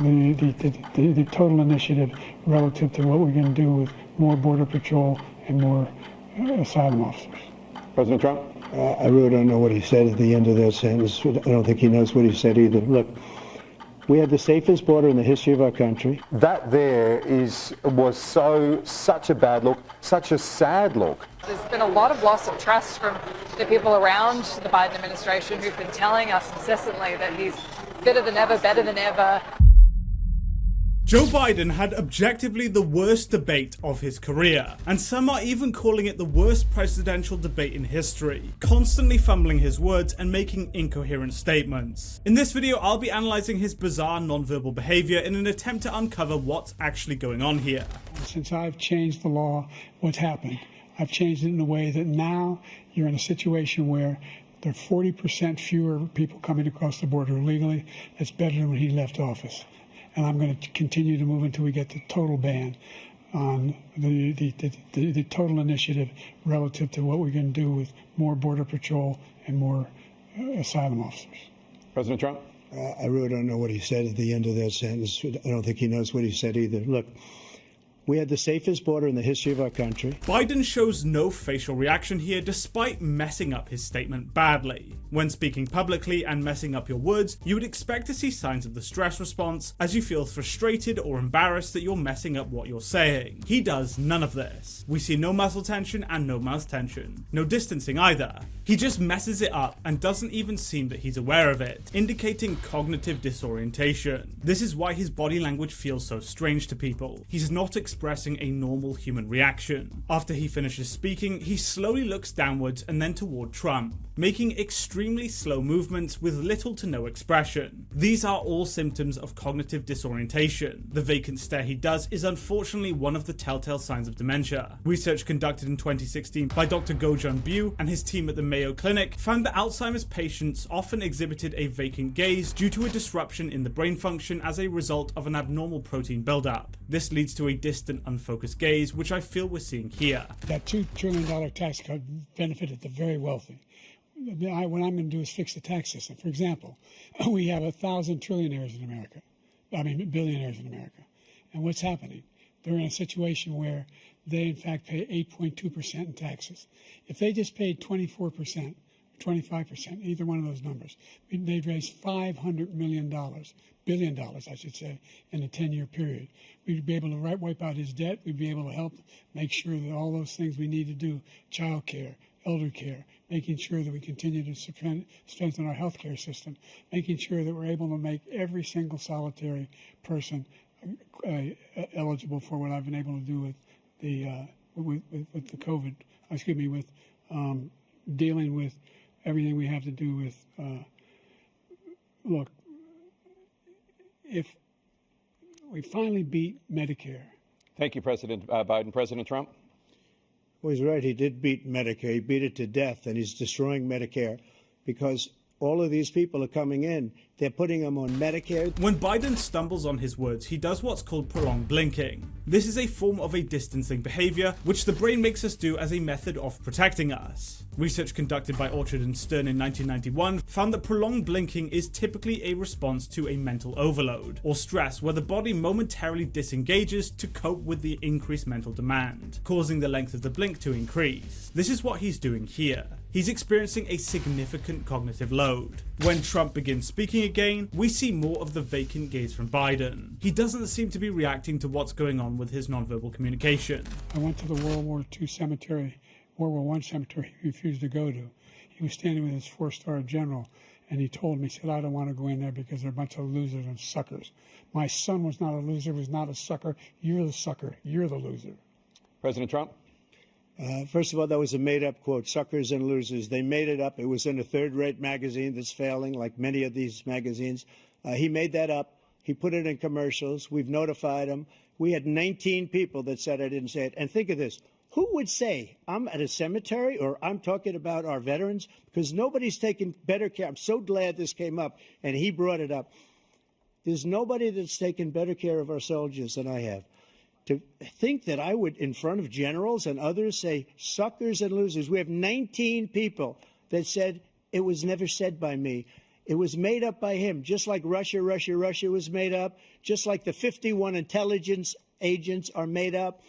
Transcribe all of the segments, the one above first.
The total initiative relative to what we're going to do with more Border Patrol and more asylum officers. President Trump? I really don't know what he said at the end of that sentence. I don't think he knows what he said either. Look, we had the safest border in the history of our country. That there was such a bad look, such a sad look. There's been a lot of loss of trust from the people around the Biden administration who've been telling us incessantly that he's fitter than ever, better than ever. Joe Biden had objectively the worst debate of his career, and some are even calling it the worst presidential debate in history, constantly fumbling his words and making incoherent statements. In this video, I'll be analysing his bizarre non-verbal behaviour in an attempt to uncover what's actually going on here. Since I've changed the law, what's happened? I've changed it in a way that now you're in a situation where there are 40% fewer people coming across the border illegally. That's better than when he left office. And I'm going to continue to move until we get the total ban on the total initiative relative to what we're going to do with more Border Patrol and more asylum officers. President Trump? I really don't know what he said at the end of that sentence. I don't think he knows what he said either. Look, we had the safest border in the history of our country. Biden shows no facial reaction here despite messing up his statement badly. When speaking publicly and messing up your words, you would expect to see signs of the stress response as you feel frustrated or embarrassed that you're messing up what you're saying. He does none of this. We see no muscle tension and no mouth tension. No distancing either. He just messes it up and doesn't even seem that he's aware of it, indicating cognitive disorientation. This is why his body language feels so strange to people. He's not expressing a normal human reaction. After he finishes speaking, he slowly looks downwards and then toward Trump, making extremely slow movements with little to no expression. These are all symptoms of cognitive disorientation. The vacant stare he does is unfortunately one of the telltale signs of dementia. Research conducted in 2016 by Dr. Go-Jun Byu and his team at the Mayo Clinic found that Alzheimer's patients often exhibited a vacant gaze due to a disruption in the brain function as a result of an abnormal protein buildup. This leads to a distant, unfocused gaze, which I feel we're seeing here. That $2 trillion tax cut benefited the very wealthy. What I'm going to do is fix the tax system. For example, we have 1,000 trillionaires in America. Billionaires in America. And what's happening? They're in a situation where they, in fact, pay 8.2% in taxes. If they just paid 24%, 25%, either one of those numbers, they'd raise $500 billion, I should say, in a 10-year period. We'd be able to wipe out his debt. We'd be able to help make sure that all those things we need to do, child care, elder care, making sure that we continue to strengthen our healthcare system, making sure that we're able to make every single solitary person eligible for what I've been able to do with the COVID, with dealing with everything we have to do with, look, if we finally beat Medicare. Thank you, President Biden. President Trump? Well, he's right. He did beat Medicare. He beat it to death, and he's destroying Medicare because all of these people are coming in. They're putting them on Medicare. When Biden stumbles on his words, he does what's called prolonged blinking. This is a form of a distancing behavior, which the brain makes us do as a method of protecting us. Research conducted by Orchard and Stern in 1991 found that prolonged blinking is typically a response to a mental overload, or stress where the body momentarily disengages to cope with the increased mental demand, causing the length of the blink to increase. This is what he's doing here. He's experiencing a significant cognitive load. When Trump begins speaking again, we see more of the vacant gaze from Biden. He doesn't seem to be reacting to what's going on with his nonverbal communication. I went to the World War I cemetery he refused to go to. He was standing with his 4-star general, and he told me, he said, I don't want to go in there because they're a bunch of losers and suckers. My son was not a loser, was not a sucker. You're the sucker. You're the loser. President Trump? First of all, that was a made-up quote, suckers and losers. They made it up. It was in a third-rate magazine that's failing, like many of these magazines. He made that up. He put it in commercials. We've notified him. We had 19 people that said I didn't say it. And think of this. Who would say I'm at a cemetery or I'm talking about our veterans? Because nobody's taken better care. I'm so glad this came up, and he brought it up. There's nobody that's taken better care of our soldiers than I have. To think that I would, in front of generals and others, say suckers and losers. We have 19 people that said it was never said by me. It was made up by him, just like Russia was made up, just like the 51 intelligence agents are made up,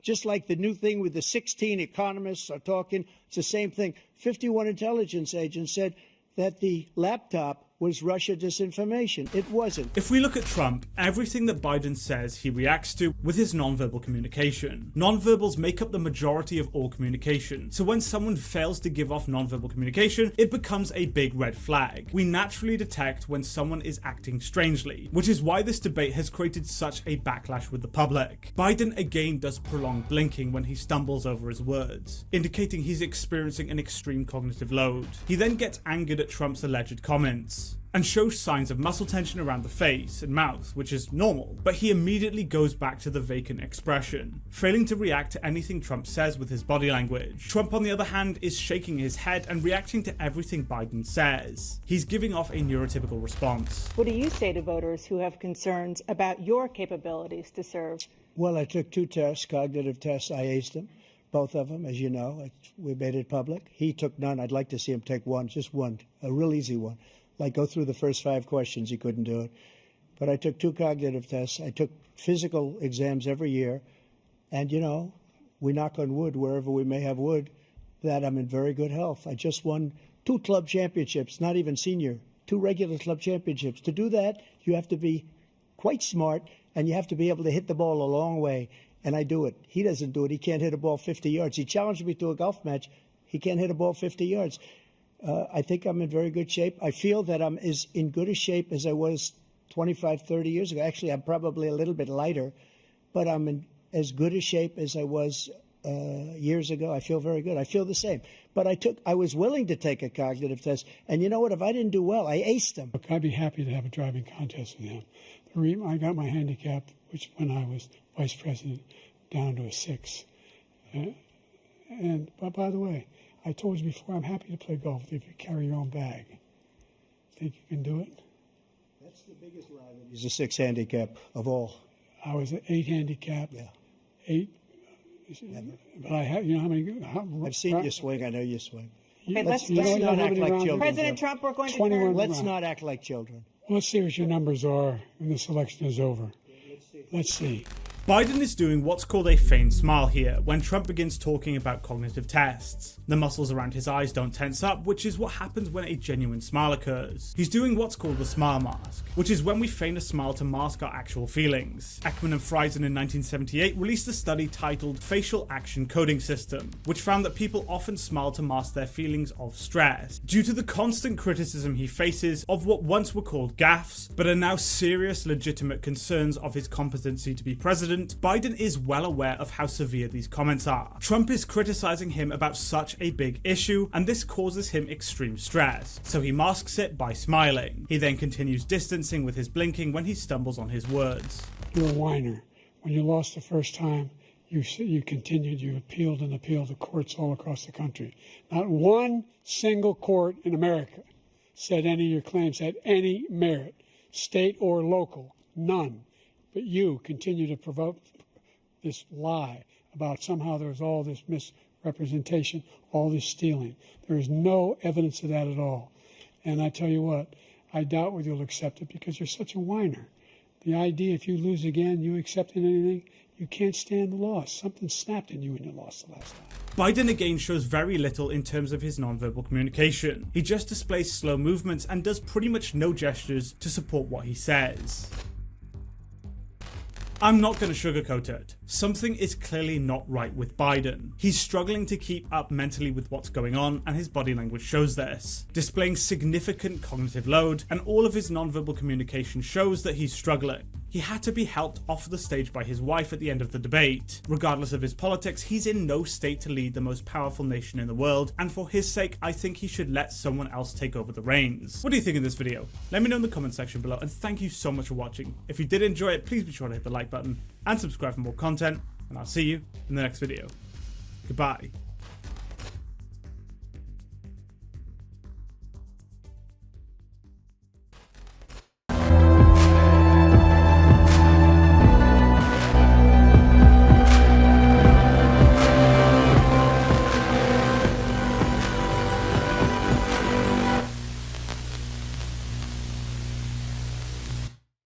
just like the new thing with the 16 economists are talking. It's the same thing. 51 intelligence agents said that the laptop was Russia disinformation. It wasn't. If we look at Trump, everything that Biden says he reacts to with his nonverbal communication. Nonverbals make up the majority of all communication, so when someone fails to give off nonverbal communication, it becomes a big red flag. We naturally detect when someone is acting strangely, which is why this debate has created such a backlash with the public. Biden again does prolonged blinking when he stumbles over his words, indicating he's experiencing an extreme cognitive load. He then gets angered at Trump's alleged comments and shows signs of muscle tension around the face and mouth, which is normal, but he immediately goes back to the vacant expression, failing to react to anything Trump says with his body language. Trump, on the other hand, is shaking his head and reacting to everything Biden says. He's giving off a neurotypical response. What do you say to voters who have concerns about your capabilities to serve? Well, I took 2 tests, cognitive tests. I aced them, both of them, as you know. We made it public. He took none. I'd like to see him take one, just one, a real easy one. Like go through the first 5 questions, he couldn't do it. But I took 2 cognitive tests. I took physical exams every year. And, you know, we knock on wood wherever we may have wood, that I'm in very good health. I just won 2 club championships, not even senior, 2 regular club championships. To do that, you have to be quite smart, and you have to be able to hit the ball a long way. And I do it. He doesn't do it. He can't hit a ball 50 yards. He challenged me to a golf match. He can't hit a ball 50 yards. I think I'm in very good shape. I feel that I'm as in good a shape as I was 25, 30 years ago. Actually, I'm probably a little bit lighter, but I'm in as good a shape as I was years ago. I feel very good. I feel the same. But I was willing to take a cognitive test. And you know what? If I didn't do well, I aced them. Look, I'd be happy to have a driving contest with him. I got my handicap, which when I was vice president, down to a 6. But by the way, I told you before, I'm happy to play golf if you carry your own bag. Think you can do it? That's the biggest lie. He's a 6 handicap of all. I was an 8 handicap. Yeah. 8. But I have, you know how many? I've seen you swing. I know you swing. Okay, let's not act like children. President Trump, we're going to 21 turn. Let's not act like children. Let's see what your numbers are when this election is over. Let's see. Biden is doing what's called a feigned smile here when Trump begins talking about cognitive tests. The muscles around his eyes don't tense up, which is what happens when a genuine smile occurs. He's doing what's called the smile mask, which is when we feign a smile to mask our actual feelings. Ekman and Friesen in 1978 released a study titled Facial Action Coding System, which found that people often smile to mask their feelings of stress. Due to the constant criticism he faces of what once were called gaffes, but are now serious legitimate concerns of his competency to be president, Biden is well aware of how severe these comments are. Trump is criticizing him about such a big issue, and this causes him extreme stress, so he masks it by smiling. He then continues distancing with his blinking when he stumbles on his words. You're a whiner. When you lost the first time, you continued, you appealed and appealed to courts all across the country. Not one single court in America said any of your claims had any merit, state or local, none. But you continue to provoke this lie about somehow there was all this misrepresentation, all this stealing. There is no evidence of that at all. And I tell you what, I doubt whether you'll accept it because you're such a whiner. The idea if you lose again, you accepting anything, you can't stand the loss. Something snapped in you when you lost the last time. Biden again shows very little in terms of his nonverbal communication. He just displays slow movements and does pretty much no gestures to support what he says. I'm not going to sugarcoat it. Something is clearly not right with Biden. He's struggling to keep up mentally with what's going on, and his body language shows this, displaying significant cognitive load, and all of his nonverbal communication shows that he's struggling. He had to be helped off the stage by his wife at the end of the debate. Regardless of his politics, he's in no state to lead the most powerful nation in the world, and for his sake, I think he should let someone else take over the reins. What do you think of this video? Let me know in the comment section below, and thank you so much for watching. If you did enjoy it, please be sure to hit the like button and subscribe for more content, and I'll see you in the next video. Goodbye.